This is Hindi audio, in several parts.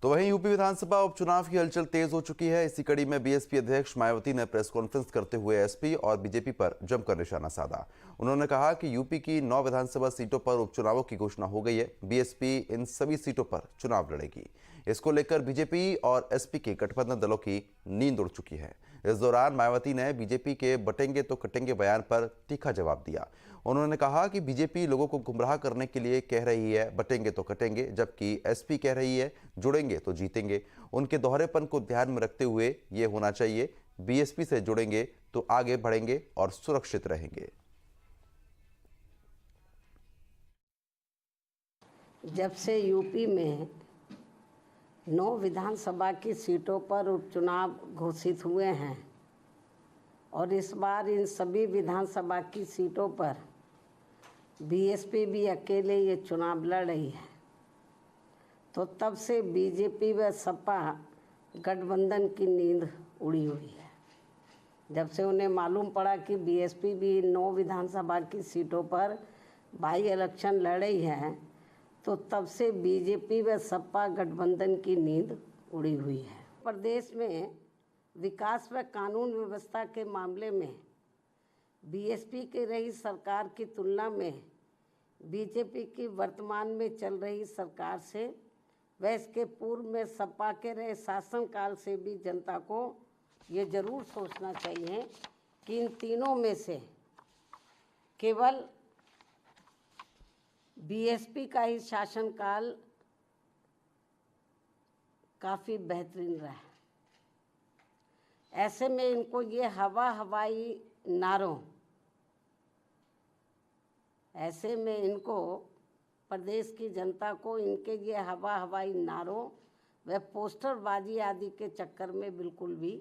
तो वहीं यूपी विधानसभा उपचुनाव की हलचल तेज हो चुकी है। इसी कड़ी में बीएसपी अध्यक्ष मायावती ने प्रेस कॉन्फ्रेंस करते हुए एसपी और बीजेपी पर जमकर निशाना साधा। उन्होंने कहा कि यूपी की 9 विधानसभा सीटों पर उपचुनावों की घोषणा हो गई है। बीएसपी इन सभी सीटों पर चुनाव लड़ेगी। इसको लेकर बीजेपी और एसपी के गठबंधन दलों की नींद उड़ चुकी है। इस दौरान मायावती ने बीजेपी के बटेंगे तो कटेंगे बयान पर तीखा जवाब दिया। उन्होंने कहा कि बीजेपी लोगों को गुमराह करने के लिए कह रही है बटेंगे तो कटेंगे, जबकि एसपी कह रही है जुड़ेंगे तो जीतेंगे। उनके दोहरेपन को ध्यान में रखते हुए ये होना चाहिए, बीएसपी से जुड़ेंगे तो आगे बढ़ेंगे और सुरक्षित रहेंगे। जब से यूपी में 9 विधानसभा की सीटों पर उपचुनाव घोषित हुए हैं और इस बार इन सभी विधानसभा की सीटों पर बीएसपी भी अकेले ये चुनाव लड़ रही है, तो तब से बीजेपी व सपा गठबंधन की नींद उड़ी हुई है। जब से उन्हें मालूम पड़ा कि बीएसपी भी 9 विधानसभा की सीटों पर बाई इलेक्शन लड़ रही है, तो तब से बीजेपी व सपा गठबंधन की नींद उड़ी हुई है। प्रदेश में विकास व कानून व्यवस्था के मामले में बीएसपी की रही सरकार की तुलना में बीजेपी की वर्तमान में चल रही सरकार से व इसके पूर्व में सपा के रहे शासनकाल से भी जनता को ये जरूर सोचना चाहिए कि इन तीनों में से केवल बीएसपी का ही शासनकाल काफ़ी बेहतरीन रहा है। ऐसे में इनको ये हवाई नारों, ऐसे में इनको प्रदेश की जनता को इनके ये हवाई नारों व पोस्टरबाजी आदि के चक्कर में बिल्कुल भी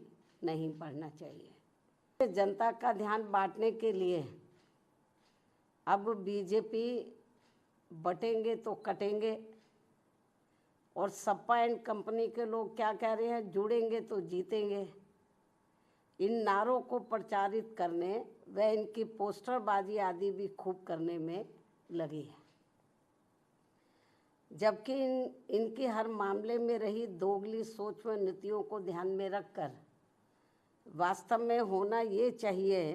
नहीं पड़ना चाहिए। जनता का ध्यान बांटने के लिए अब बीजेपी बटेंगे तो कटेंगे और सपा एंड कंपनी के लोग क्या कह रहे हैं, जुड़ेंगे तो जीतेंगे। इन नारों को प्रचारित करने व इनकी पोस्टरबाजी आदि भी खूब करने में लगी है, जबकि इनकी हर मामले में रही दोगली सोच व नीतियों को ध्यान में रखकर वास्तव में होना ये चाहिए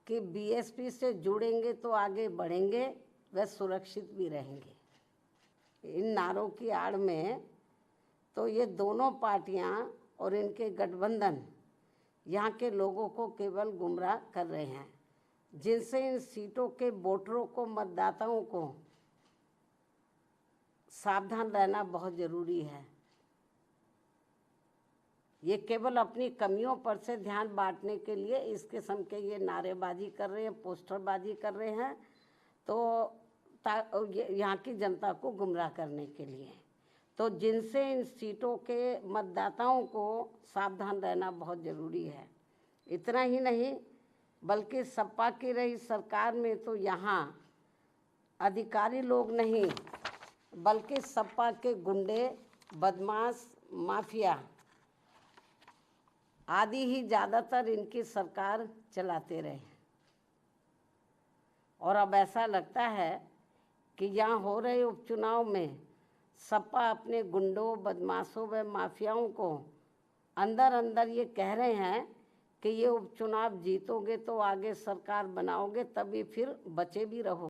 कि बीएसपी से जुड़ेंगे तो आगे बढ़ेंगे व सुरक्षित भी रहेंगे। इन नारों की आड़ में तो ये दोनों पार्टियां और इनके गठबंधन यहाँ के लोगों को केवल गुमराह कर रहे हैं, जिनसे इन सीटों के वोटरों को, मतदाताओं को सावधान रहना बहुत ज़रूरी है। ये केवल अपनी कमियों पर से ध्यान बांटने के लिए इस किस्म के ये नारेबाजी कर रहे हैं, पोस्टरबाजी कर रहे हैं, तो यहाँ की जनता को गुमराह करने के लिए। तो जिनसे इन सीटों के मतदाताओं को सावधान रहना बहुत ज़रूरी है। इतना ही नहीं बल्कि सपा की रही सरकार में तो यहाँ अधिकारी लोग नहीं बल्कि सपा के गुंडे, बदमाश, माफिया आदि ही ज़्यादातर इनकी सरकार चलाते रहे। और अब ऐसा लगता है कि यहाँ हो रहे उपचुनाव में सपा अपने गुंडों, बदमाशों व माफियाओं को अंदर अंदर ये कह रहे हैं कि ये उपचुनाव जीतोगे तो आगे सरकार बनाओगे, तभी फिर बचे भी रहो।